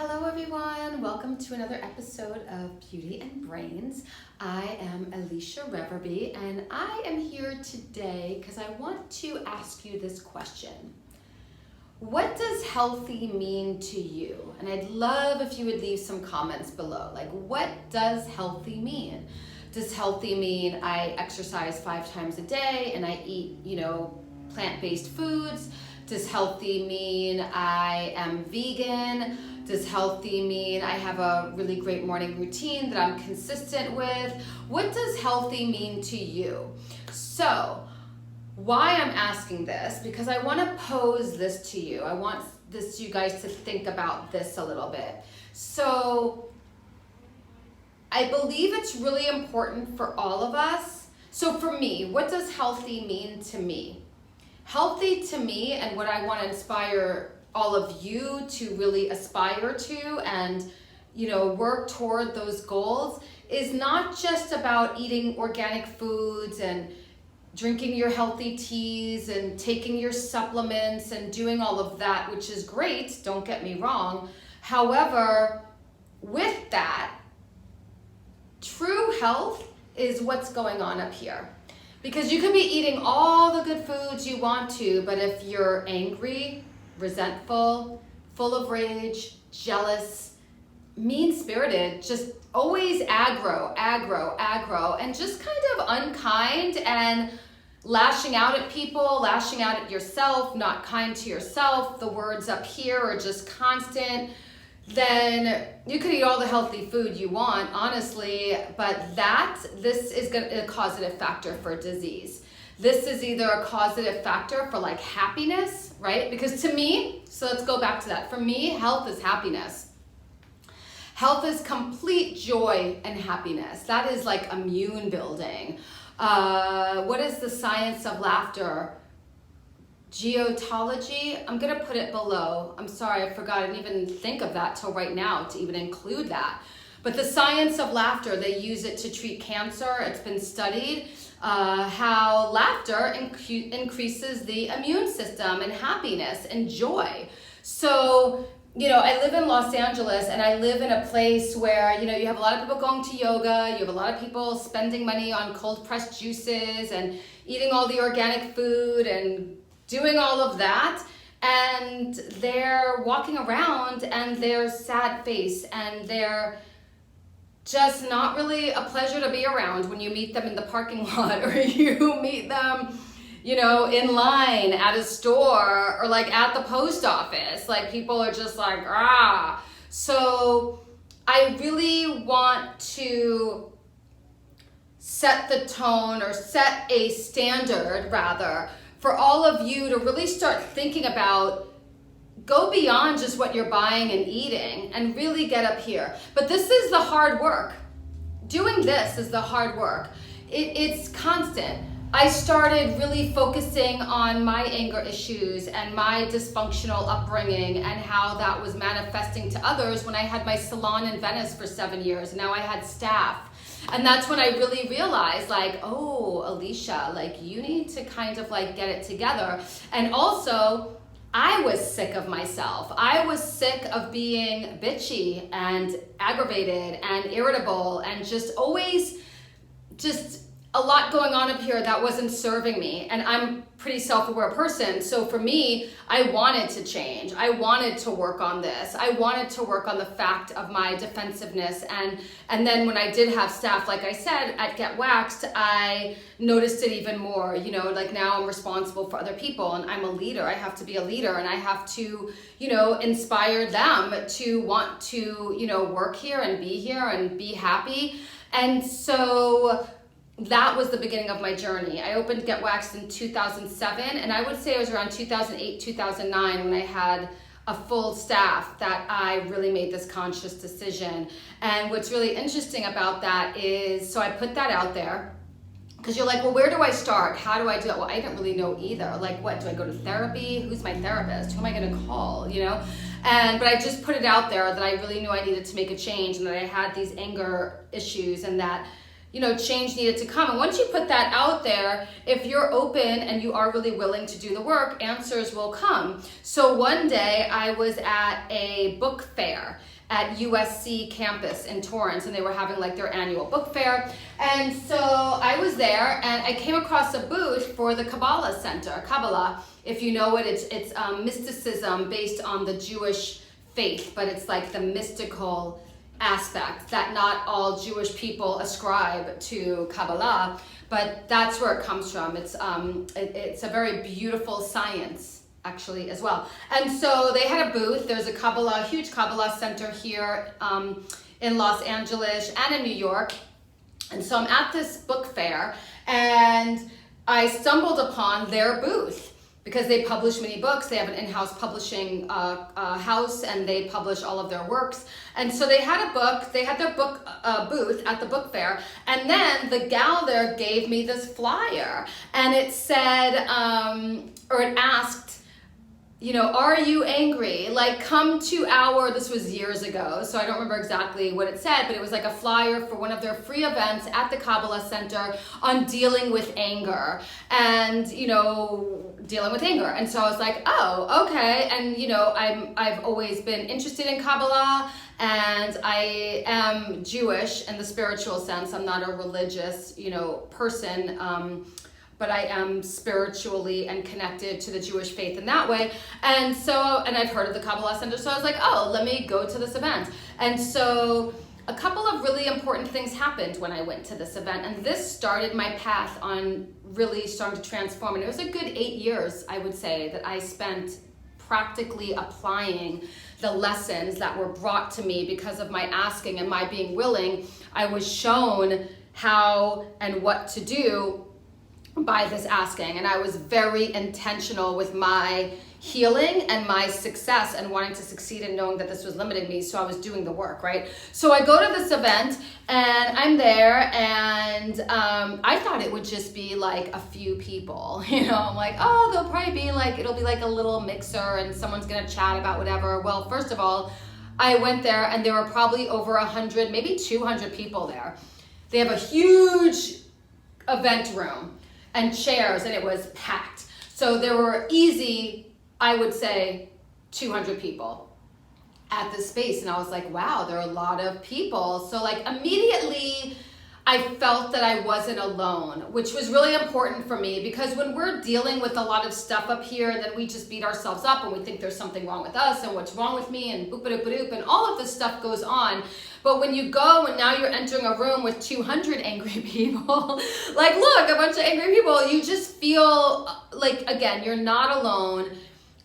Hello everyone, welcome to another episode of Beauty and Brains. I am Alicia Reverby and I am here today because I want to ask you this question. What does healthy mean to you? And I'd love if you would leave some comments below. Like, what does healthy mean? Does healthy mean I exercise 5 times a day and I eat, plant-based foods? Does healthy mean I am vegan? Does healthy mean I have a really great morning routine that I'm consistent with? What does healthy mean to you? So, why I'm asking this, because I want to pose this to you. I want you guys to think about this a little bit. So, I believe it's really important for all of us. So for me, what does healthy mean to me? Healthy to me, and what I want to inspire all of you to really aspire to and work toward those goals, is not just about eating organic foods and drinking your healthy teas and taking your supplements and doing all of that, which is great, don't get me wrong. However, with that, true health is what's going on up here. Because you can be eating all the good foods you want to, but if you're angry, resentful, full of rage, jealous, mean-spirited, just always aggro, and just kind of unkind and lashing out at people, lashing out at yourself, not kind to yourself, the words up here are just constant, then you could eat all the healthy food you want, honestly, but this is a causative factor for disease. This is either a causative factor for like happiness, right? Because to me, so let's go back to that. For me, health is happiness. Health is complete joy and happiness. That is like immune building. What is the science of laughter? Gelotology, I'm gonna put it below. I'm sorry, I forgot. I didn't even think of that till right now to even include that. But the science of laughter, they use it to treat cancer. It's been studied how laughter increases the immune system and happiness and joy. So, I live in Los Angeles and I live in a place where, you have a lot of people going to yoga, you have a lot of people spending money on cold pressed juices and eating all the organic food and doing all of that, and they're walking around and they're sad face and they're just not really a pleasure to be around when you meet them in the parking lot or you meet them, in line at a store or like at the post office. Like people are just like, ah. So I really want to set the tone or set a standard rather for all of you to really start thinking about, go beyond just what you're buying and eating and really get up here. But this is the hard work. Doing this is the hard work. It's constant. I started really focusing on my anger issues and my dysfunctional upbringing and how that was manifesting to others when I had my salon in Venice for 7 years. Now I had staff. And that's when I really realized, like, oh, Alicia, like you need to kind of like get it together. And also, I was sick of myself. I was sick of being bitchy and aggravated and irritable and just always just a lot going on up here that wasn't serving me. And I'm a pretty self-aware person. So for me, I wanted to change. I wanted to work on this. I wanted to work on the fact of my defensiveness. And then when I did have staff, like I said, at Get Waxed, I noticed it even more. Like now I'm responsible for other people and I'm a leader. I have to be a leader and I have to, inspire them to want to, work here and be happy. And so that was the beginning of my journey. I opened Get Waxed in 2007, and I would say it was around 2008, 2009 when I had a full staff that I really made this conscious decision. And what's really interesting about that is, so I put that out there, because you're like, well, where do I start? How do I do it? Well, I didn't really know either. Like, what, do I go to therapy? Who's my therapist? Who am I gonna call, But I just put it out there that I really knew I needed to make a change and that I had these anger issues and that, change needed to come. And once you put that out there, if you're open and you are really willing to do the work, answers will come. So one day I was at a book fair at USC campus in Torrance, and they were having like their annual book fair. And so I was there and I came across a booth for the Kabbalah Center. Kabbalah, if you know it, it's mysticism based on the Jewish faith, but it's like the mystical aspect that not all Jewish people ascribe to Kabbalah, but that's where it comes from. It's a very beautiful science actually as well. And so they had a booth. There's a huge Kabbalah center here in Los Angeles and in New York. And so I'm at this book fair and I stumbled upon their booth, because they publish many books. They have an in-house publishing house, and they publish all of their works. And so they had their book booth at the book fair, and then the gal there gave me this flyer, and it said, or it asked, are you angry? Like, come to this was years ago, so I don't remember exactly what it said, but it was like a flyer for one of their free events at the Kabbalah Center on dealing with anger and, dealing with anger. And so I was like, oh, okay. And, I've always been interested in Kabbalah, and I am Jewish in the spiritual sense. I'm not a religious, person, but I am spiritually and connected to the Jewish faith in that way. And I've heard of the Kabbalah Center, so I was like, oh, let me go to this event. And so a couple of really important things happened when I went to this event, and this started my path on really starting to transform. And it was a good 8 years, I would say, that I spent practically applying the lessons that were brought to me because of my asking and my being willing. I was shown how and what to do by this asking, and I was very intentional with my healing and my success and wanting to succeed and knowing that this was limiting me, so I was doing the work, right? So I go to this event and I'm there, and I thought it would just be like a few people, I'm like, oh, they'll probably be like, it'll be like a little mixer and someone's gonna chat about whatever. Well, first of all, I went there and there were probably over 100, maybe 200 people there. They have a huge event room and chairs, and it was packed. So there were easy, I would say, 200 people at this space. And I was like, wow, there are a lot of people. So like immediately I felt that I wasn't alone, which was really important for me, because when we're dealing with a lot of stuff up here, then we just beat ourselves up and we think there's something wrong with us and what's wrong with me and boop-a-doop-a-doop, and all of this stuff goes on. But when you go and now you're entering a room with 200 angry people, like, look, a bunch of angry people, you just feel like, again, you're not alone.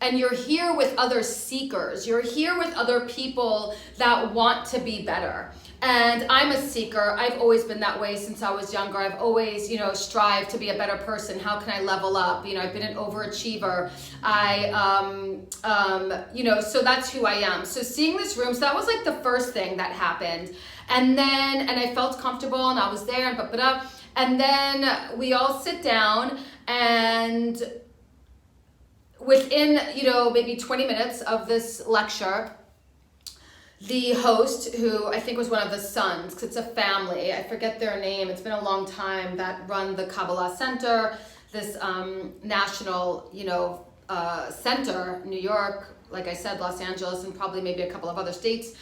And you're here with other seekers. You're here with other people that want to be better. And I'm a seeker. I've always been that way since I was younger. I've always, strived to be a better person. How can I level up? I've been an overachiever. So that's who I am. So seeing this room, so that was like the first thing that happened. And I felt comfortable and I was there and then we all sit down, and within, maybe 20 minutes of this lecture, the host, who I think was one of the sons, because it's a family, I forget their name, it's been a long time, that run the Kabbalah Center, this national, center, New York, like I said, Los Angeles, and probably maybe a couple of other states,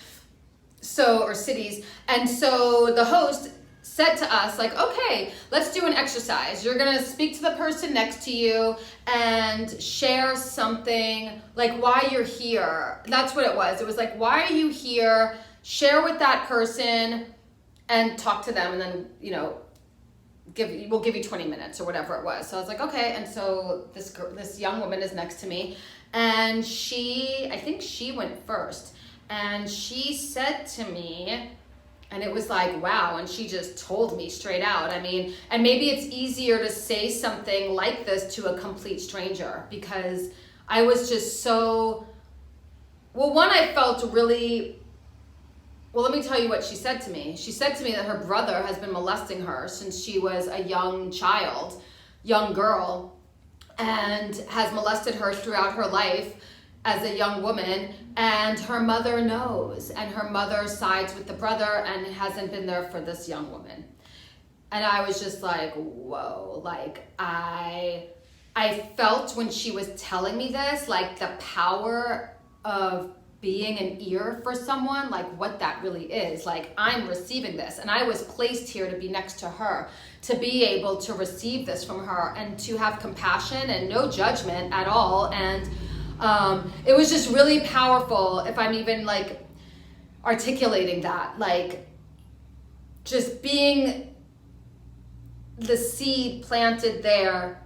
or cities. And so the host said to us, like, okay, let's do an exercise. You're gonna speak to the person next to you and share something, like why you're here. That's what it was. It was like, why are you here? Share with that person and talk to them, and then, we'll give you 20 minutes or whatever it was. So I was like, okay. And so this young woman is next to me, and I think she went first, and she said to me, and it was like, wow, and she just told me straight out. I mean, and maybe it's easier to say something like this to a complete stranger, because I was just so, I felt really, let me tell you what she said to me. She said to me that her brother has been molesting her since she was a young girl, and has molested her throughout her life as a young woman, and her mother knows, and her mother sides with the brother and hasn't been there for this young woman. And I was just like, whoa, like I felt when she was telling me this, like the power of being an ear for someone, like what that really is. Like I'm receiving this, and I was placed here to be next to her, to be able to receive this from her and to have compassion and no judgment at all. And it was just really powerful, if I'm even like articulating that, like just being the seed planted there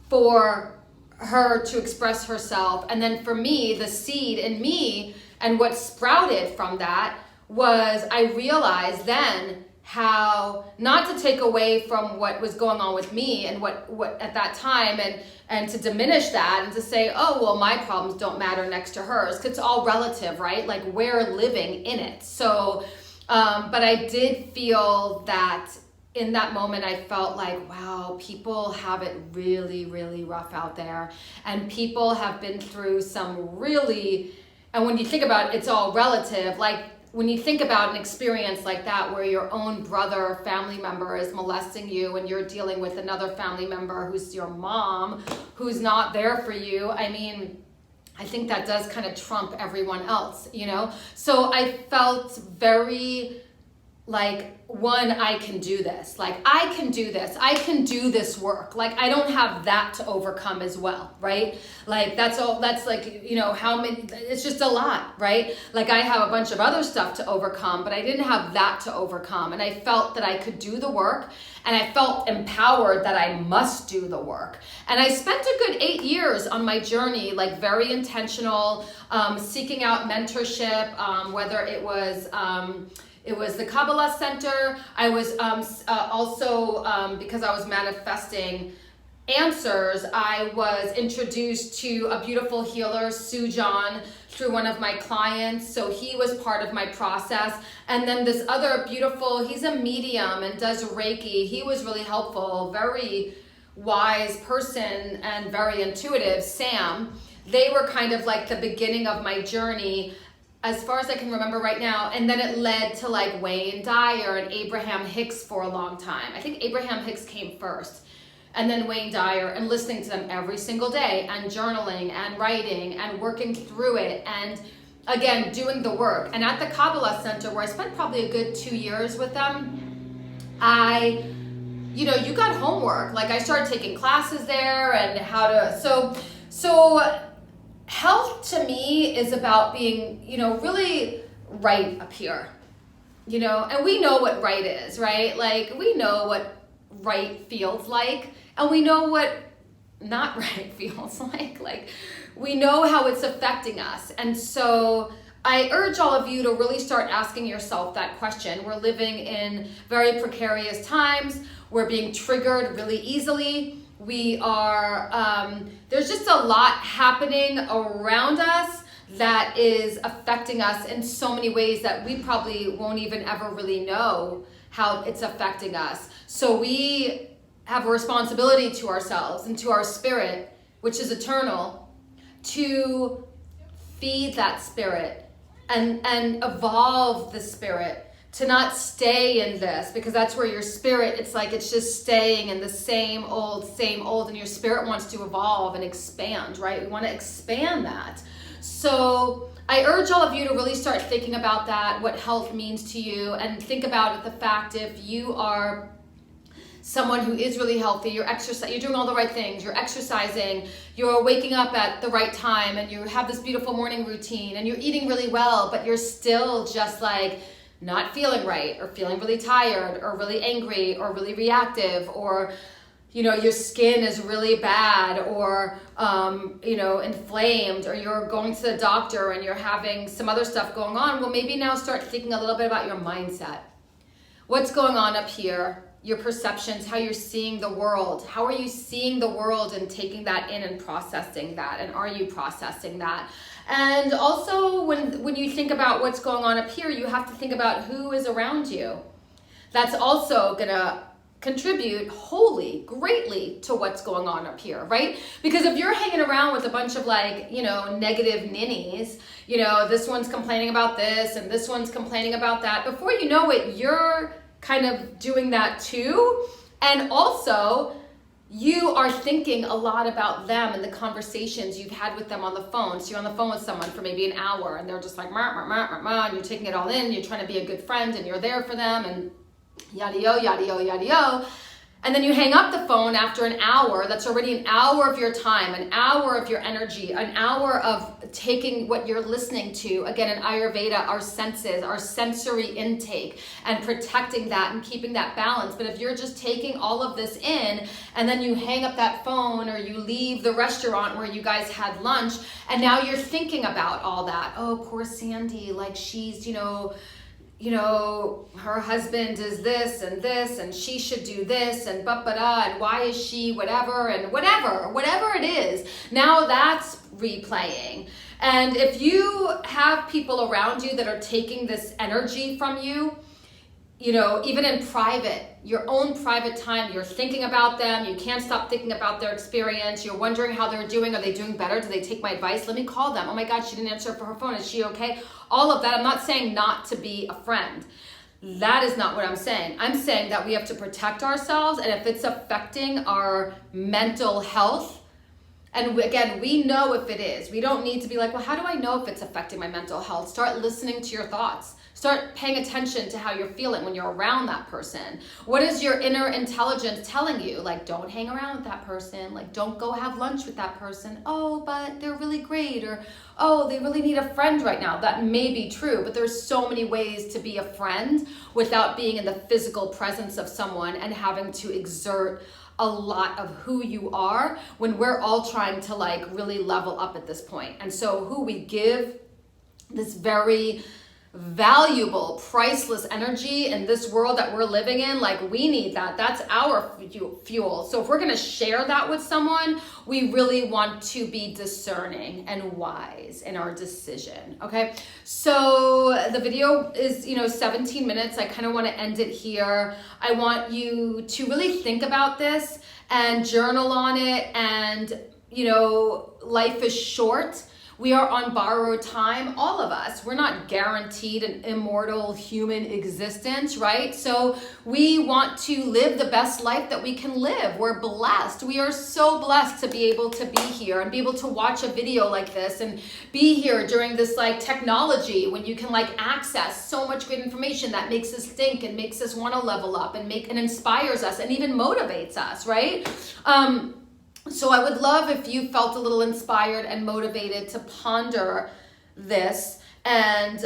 for her to express herself. And then for me, the seed in me and what sprouted from that was I realized then how not to take away from what was going on with me and what at that time and to diminish that and to say, oh, well, my problems don't matter next to hers, because it's all relative, right? Like we're living in it. So, but I did feel that in that moment, I felt like, wow, people have it really, really rough out there. And people have been through some really, and when you think about it, it's all relative. Like when you think about an experience like that, where your own brother or family member is molesting you and you're dealing with another family member who's your mom, who's not there for you. I mean, I think that does kind of trump everyone else, you know? So I felt very like, one, I can do this. Like, I can do this. I can do this work. Like, I don't have that to overcome as well, right? Like, that's all, that's like, you know, how many, it's just a lot, right? Like, I have a bunch of other stuff to overcome, but I didn't have that to overcome. And I felt that I could do the work, and I felt empowered that I must do the work. And I spent a good 8 years on my journey, like very intentional, seeking out mentorship, whether it was the Kabbalah Center. I was also, because I was manifesting answers, I was introduced to a beautiful healer, Sujan, through one of my clients. So he was part of my process. And then this other beautiful, he's a medium and does Reiki. He was really helpful, very wise person and very intuitive, Sam. They were kind of like the beginning of my journey, as far as I can remember right now. And then it led to like Wayne Dyer and Abraham Hicks for a long time. I think Abraham Hicks came first, and then Wayne Dyer, and listening to them every single day and journaling and writing and working through it. And again, doing the work. And at the Kabbalah Center, where I spent probably a good 2 years with them, you got homework. Like I started taking classes there and how to, so health to me is about being, really right up here, and we know what right is, right? Like we know what right feels like, and we know what not right feels like. Like we know how it's affecting us. And so I urge all of you to really start asking yourself that question. We're living in very precarious times. We're being triggered really easily. We are, there's just a lot happening around us that is affecting us in so many ways that we probably won't even ever really know how it's affecting us. So we have a responsibility to ourselves and to our spirit, which is eternal, to feed that spirit and evolve the spirit. To not stay in this, because that's where your spirit, it's like it's just staying in the same old, and your spirit wants to evolve and expand, right? We want to expand that. So I urge all of you to really start thinking about that, what health means to you, and think about it, the fact if you are someone who is really healthy, you're doing all the right things, you're exercising, you're waking up at the right time, and you have this beautiful morning routine, and you're eating really well, but you're still just like not feeling right, or feeling really tired, or really angry, or really reactive, or your skin is really bad, or inflamed, or you're going to the doctor and you're having some other stuff going on. Well, maybe now start thinking a little bit about your mindset. What's going on up here? Your perceptions, how you're seeing the world. How are you seeing the world and taking that in and processing that? And are you processing that? And also when you think about what's going on up here, you have to think about who is around you. That's also gonna contribute greatly to what's going on up here, right? Because if you're hanging around with a bunch of negative ninnies, this one's complaining about this and this one's complaining about that, before you know it, you're kind of doing that too. And also, you are thinking a lot about them and the conversations you've had with them on the phone. So you're on the phone with someone for maybe an hour and they're just like, and you're taking it all in, you're trying to be a good friend and you're there for them and yada-yo, yada-yo, yada-yo. And then you hang up the phone after an hour. That's already an hour of your time, an hour of your energy, an hour of taking what you're listening to. Again, in Ayurveda, our senses, our sensory intake, and protecting that and keeping that balance. But if you're just taking all of this in and then you hang up that phone or you leave the restaurant where you guys had lunch and now you're thinking about all that. Oh, poor Sandy, like she's, her husband is this and she should do this and and why is she whatever it is. Now that's replaying. And if you have people around you that are taking this energy from you, even in private, your own private time, you're thinking about them, you can't stop thinking about their experience, you're wondering how they're doing, are they doing better, do they take my advice, let me call them, oh my God, she didn't answer for her phone, is she okay? All of that. I'm not saying not to be a friend. That is not what I'm saying. I'm saying that we have to protect ourselves, and if it's affecting our mental health, and again, we know if it is. We don't need to be like, well, how do I know if it's affecting my mental health? Start listening to your thoughts. Start paying attention to how you're feeling when you're around that person. What is your inner intelligence telling you? Like, don't hang around with that person. Like, don't go have lunch with that person. Oh, but they're really great. Or, oh, they really need a friend right now. That may be true, but there's so many ways to be a friend without being in the physical presence of someone and having to exert a lot of who you are when we're all trying to like really level up at this point. And so who we give this very valuable, priceless energy in this world that we're living in, like we need that. That's our fuel. So if we're going to share that with someone, we really want to be discerning and wise in our decision. Okay. So the video is, 17 minutes. I kind of want to end it here. I want you to really think about this and journal on it. And, life is short. We are on borrowed time, all of us. We're not guaranteed an immortal human existence, right? So we want to live the best life that we can live. We're blessed. We are so blessed to be able to be here and be able to watch a video like this and be here during this like technology when you can like access so much great information that makes us think and makes us want to level up and inspires us and even motivates us, right? So I would love if you felt a little inspired and motivated to ponder this. And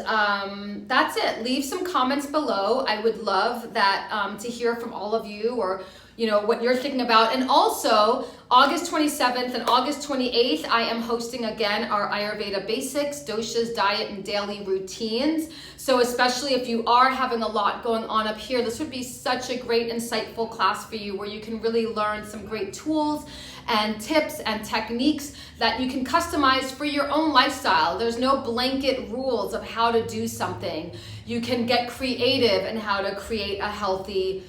that's it. Leave some comments below. I would love that to hear from all of you, or what you're thinking about. And also, August 27th and August 28th, I am hosting again our Ayurveda Basics Doshas diet and daily routines. So especially if you are having a lot going on up here, this would be such a great, insightful class for you where you can really learn some great tools and tips and techniques that you can customize for your own lifestyle. There's no blanket rules of how to do something. You can get creative in how to create a healthy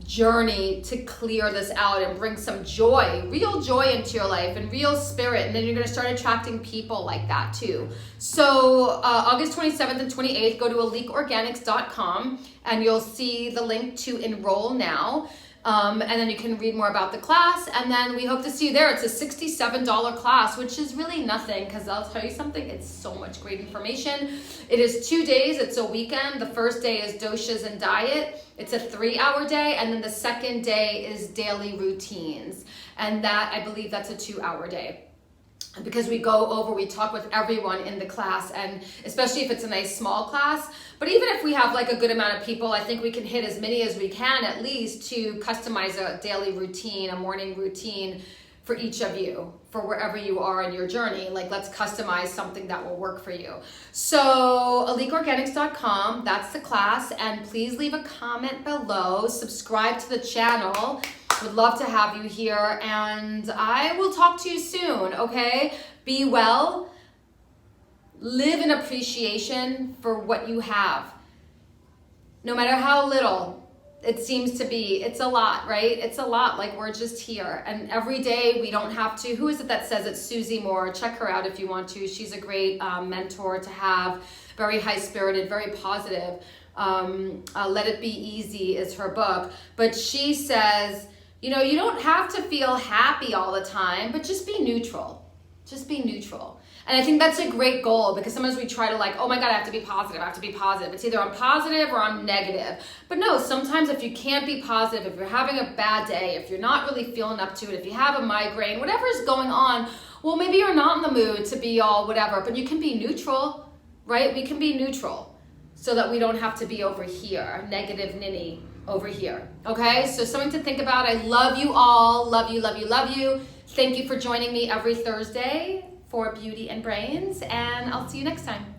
journey to clear this out and bring some joy, real joy into your life and real spirit. And then you're going to start attracting people like that too. So August 27th and 28th, go to aleekorganics.com and you'll see the link to enroll now. And then you can read more about the class, and then we hope to see you there. It's a $67 class, which is really nothing, because I'll tell you something, it's so much great information. It is 2 days, it's a weekend. The first day is doshas and diet. It's a 3-hour day, and then the second day is daily routines. And that, I believe that's a 2-hour day. Because we talk with everyone in the class, and especially if it's a nice small class. But even if we have like a good amount of people, I think we can hit as many as we can at least to customize a daily routine, a morning routine for each of you, for wherever you are in your journey. Like, let's customize something that will work for you. So aleekorganics.com, that's the class. And please leave a comment below, subscribe to the channel. Would love to have you here, and I will talk to you soon, okay? Be well. Live in appreciation for what you have. No matter how little it seems to be, it's a lot, right? It's a lot, like we're just here. And every day we don't have to, who is it that says it? Susie Moore. Check her out if you want to. She's a great mentor to have. very high-spirited, very positive. Let It Be Easy is her book. But she says, you know, you don't have to feel happy all the time, but just be neutral. Just be neutral. And I think that's a great goal, because sometimes we try to like, oh my God, I have to be positive. I have to be positive. It's either I'm positive or I'm negative. But no, sometimes if you can't be positive, if you're having a bad day, if you're not really feeling up to it, if you have a migraine, whatever is going on, well, maybe you're not in the mood to be all whatever, but you can be neutral, right? We can be neutral so that we don't have to be over here, negative ninny over here. Okay, so something to think about. I love you all. Love you, love you, love you. Thank you for joining me every Thursday for Beauty and Brains, and I'll see you next time.